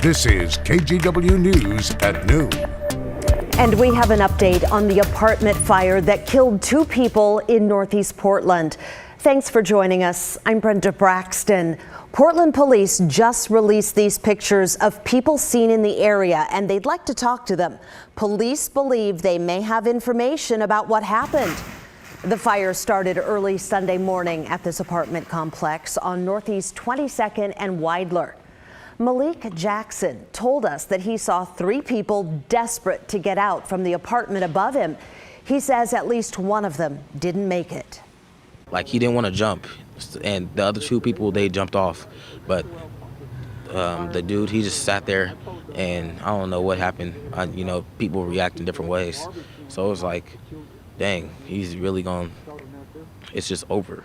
This is KGW News at noon. And we have an update on the apartment fire that killed 2 people in Northeast Portland. Thanks for joining us. I'm Brenda Braxton. Portland police just released these pictures of people seen in the area, and they'd like to talk to them. Police believe they may have information about what happened. The fire started early Sunday morning at this apartment complex on Northeast 22nd and Weidler. Malik Jackson told us that he saw 3 people desperate to get out from the apartment above him. He says at least one of them didn't make it. Like, he didn't want to jump, and the other 2 people, they jumped off. But the dude, he just sat there, and I don't know what happened. People react in different ways. So it was like, dang, he's really gone. It's just over.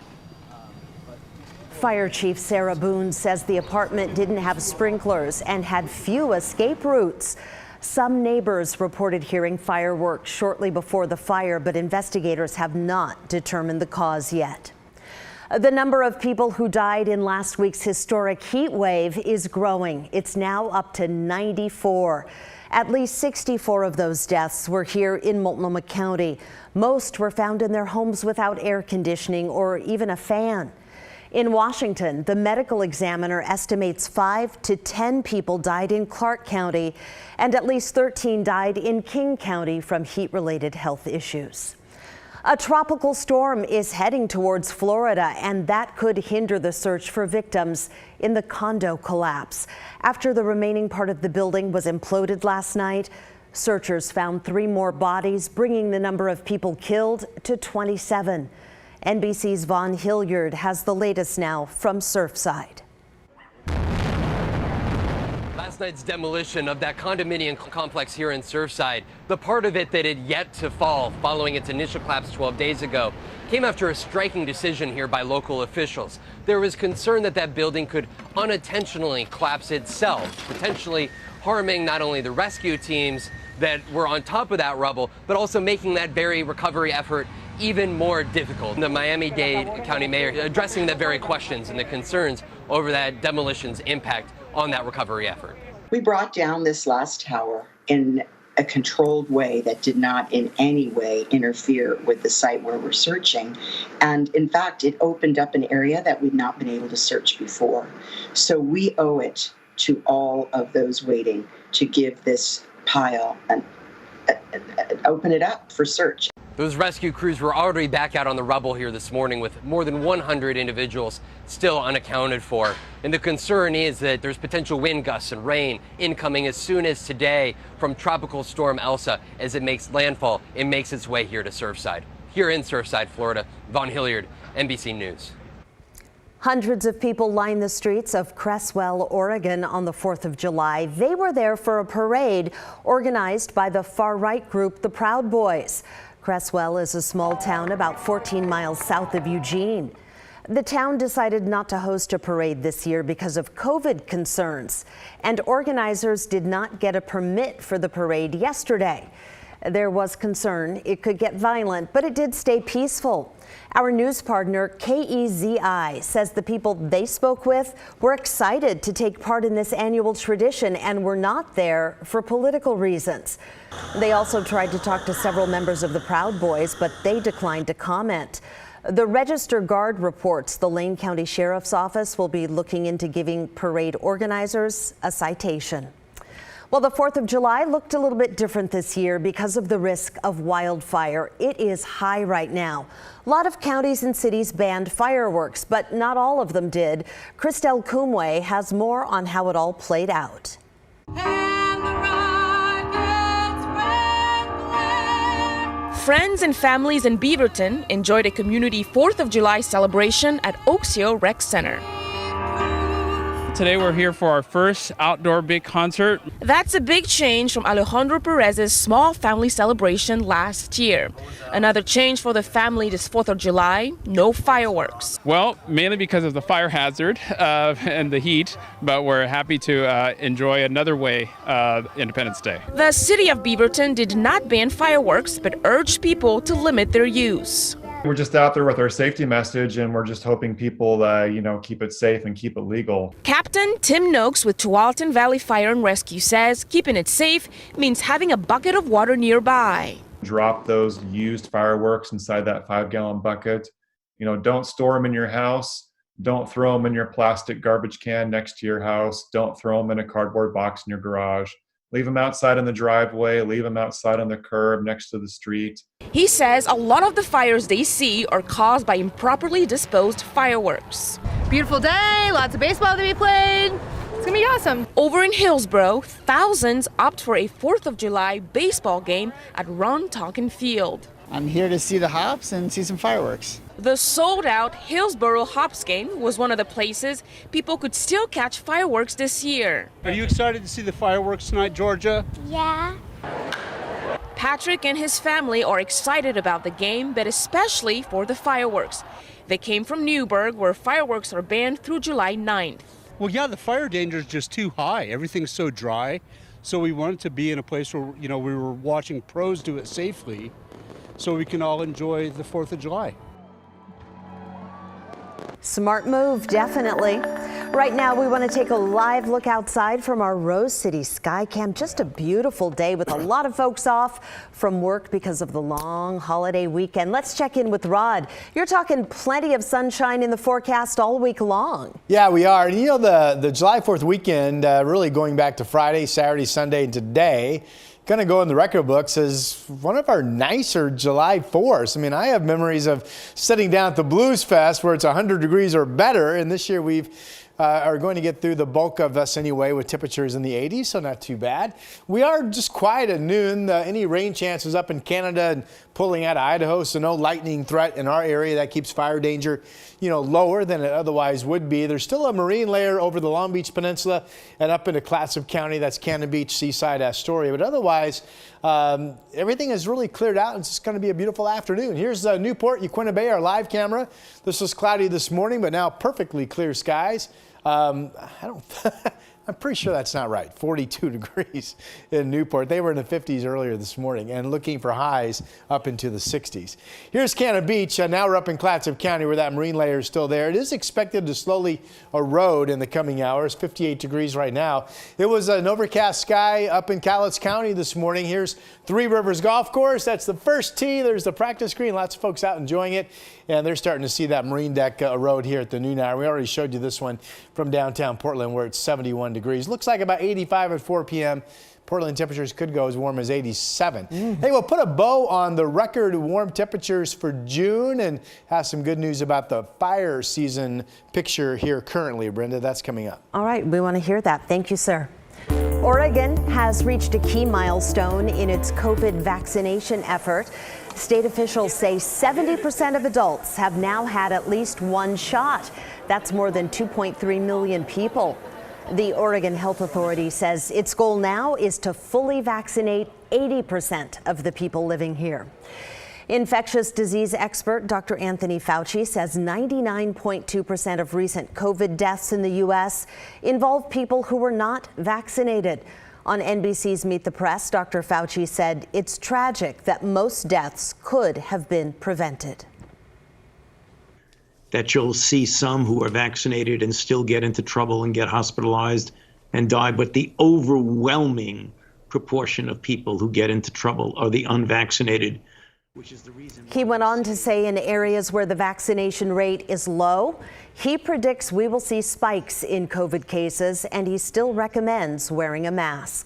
Fire Chief Sarah Boone says the apartment didn't have sprinklers and had few escape routes. Some neighbors reported hearing fireworks shortly before the fire, but investigators have not determined the cause yet. The number of people who died in last week's historic heat wave is growing. It's now up to 94. At least 64 of those deaths were here in Multnomah County. Most were found in their homes without air conditioning or even a fan. In Washington, the medical examiner estimates 5 to 10 people died in Clark County, and at least 13 died in King County from heat-related health issues. A tropical storm is heading towards Florida, and that could hinder the search for victims in the Condo collapse. After the remaining part of the building was imploded last night, searchers found 3 more bodies, bringing the number of people killed to 27. NBC's Vaughn Hilliard has the latest now from Surfside. Last night's demolition of that condominium complex here in Surfside, the part of it that had yet to fall following its initial collapse 12 days ago, came after a striking decision here by local officials. There was concern that that building could unintentionally collapse itself, potentially harming not only the rescue teams that were on top of that rubble, but also making that very recovery effort even more difficult. The Miami-Dade County Mayor addressing the very questions and the concerns over that demolition's impact on that recovery effort. We brought down this last tower in a controlled way that did not in any way interfere with the site where we're searching. And in fact, it opened up an area that we'd not been able to search before. So we owe it to all of those waiting to give this pile and open it up for search. Those rescue crews were already back out on the rubble here this morning with more than 100 individuals still unaccounted for. And the concern is that there's potential wind gusts and rain incoming as soon as today from Tropical Storm Elsa. As it makes landfall, it makes its way here to Surfside. Here in Surfside, Florida, Vaughn Hilliard, NBC News. Hundreds of people lined the streets of Creswell, Oregon on the 4th of July. They were there for a parade organized by the far-right group, the Proud Boys. Creswell is a small town about 14 miles south of Eugene. The town decided not to host a parade this year because of COVID concerns, and organizers did not get a permit for the parade yesterday. There was concern it could get violent, but it did stay peaceful. Our news partner, KEZI, says the people they spoke with were excited to take part in this annual tradition and were not there for political reasons. They also tried to talk to several members of the Proud Boys, but they declined to comment. The Register Guard reports the Lane County Sheriff's Office will be looking into giving parade organizers a citation. Well, the 4th of July looked a little bit different this year because of the risk of wildfire. It is high right now. A lot of counties and cities banned fireworks, but not all of them did. Christelle Kumwe has more on how it all played out. Friends and families in Beaverton enjoyed a community 4th of July celebration at Oaksio Rec Center. Today we're here for our first outdoor big concert. That's a big change from Alejandro Perez's small family celebration last year. Another change for the family this 4th of July, no fireworks. Well, mainly because of the fire hazard and the heat, but we're happy to enjoy another way Independence Day. The city of Beaverton did not ban fireworks, but urged people to limit their use. We're just out there with our safety message, and we're just hoping people, keep it safe and keep it legal. Captain Tim Noakes with Tualatin Valley Fire and Rescue says keeping it safe means having a bucket of water nearby. Drop those used fireworks inside that 5-gallon bucket. Don't store them in your house. Don't throw them in your plastic garbage can next to your house. Don't throw them in a cardboard box in your garage. Leave them outside in the driveway. Leave them outside on the curb next to the street. He says a lot of the fires they see are caused by improperly disposed fireworks. Beautiful day, lots of baseball to be played. It's gonna be awesome. Over in Hillsborough, thousands opt for a 4th of July baseball game at Ron Tonkin Field. I'm here to see the hops and see some fireworks. The sold-out Hillsborough Hops game was one of the places people could still catch fireworks this year. Are you excited to see the fireworks tonight, Georgia? Yeah. Patrick and his family are excited about the game, but especially for the fireworks. They came from Newburgh, where fireworks are banned through July 9th. Well, yeah, the fire danger is just too high. Everything's so dry. So we wanted to be in a place where, we were watching pros do it safely so we can all enjoy the 4th of July. Smart move, definitely. Right now, we want to take a live look outside from our Rose City Skycam. Just a beautiful day with a lot of folks off from work because of the long holiday weekend. Let's check in with Rod. You're talking plenty of sunshine in the forecast all week long. Yeah, we are. And the July 4th weekend, really going back to Friday, Saturday, Sunday, and today, going to go in the record books as one of our nicer July 4ths. I mean, I have memories of sitting down at the Blues Fest where it's 100 degrees or better, and this year we've are going to get through the bulk of us anyway with temperatures in the 80s, so not too bad. We are just quiet at noon. Any rain chances up in Canada and pulling out of Idaho, so no lightning threat in our area. That keeps fire danger, lower than it otherwise would be. There's still a marine layer over the Long Beach Peninsula and up into Clatsop County. That's Cannon Beach, Seaside, Astoria. But otherwise, everything is really cleared out, and it's going to be a beautiful afternoon. Here's Newport, Yaquina Bay, our live camera. This was cloudy this morning, but now perfectly clear skies. I'm pretty sure that's not right. 42 degrees in Newport. They were in the 50s earlier this morning and looking for highs up into the 60s. Here's Cannon Beach. Now we're up in Clatsop County where that marine layer is still there. It is expected to slowly erode in the coming hours. 58 degrees right now. It was an overcast sky up in Cowlitz County this morning. Here's Three Rivers Golf Course. That's the first tee. There's the practice green. Lots of folks out enjoying it. And they're starting to see that marine deck erode here at the noon hour. We already showed you this one from downtown Portland where it's 71 degrees. Looks like about 85 at 4 p.m. Portland temperatures could go as warm as 87. Hey, we'll put a bow on the record warm temperatures for June and have some good news about the fire season picture here currently, Brenda. That's coming up. All right, we want to hear that. Thank you, sir. Oregon has reached a key milestone in its COVID vaccination effort. State officials say 70% of adults have now had at least one shot. That's more than 2.3 million people. The Oregon Health Authority says its goal now is to fully vaccinate 80% of the people living here. Infectious disease expert Dr. Anthony Fauci says 99.2% of recent COVID deaths in the U.S. involve people who were not vaccinated. On NBC's Meet the Press, Dr. Fauci said it's tragic that most deaths could have been prevented. That you'll see some who are vaccinated and still get into trouble and get hospitalized and die, but the overwhelming proportion of people who get into trouble are the unvaccinated, which is the reason. He went on to say in areas where the vaccination rate is low, he predicts we will see spikes in COVID cases, and he still recommends wearing a mask.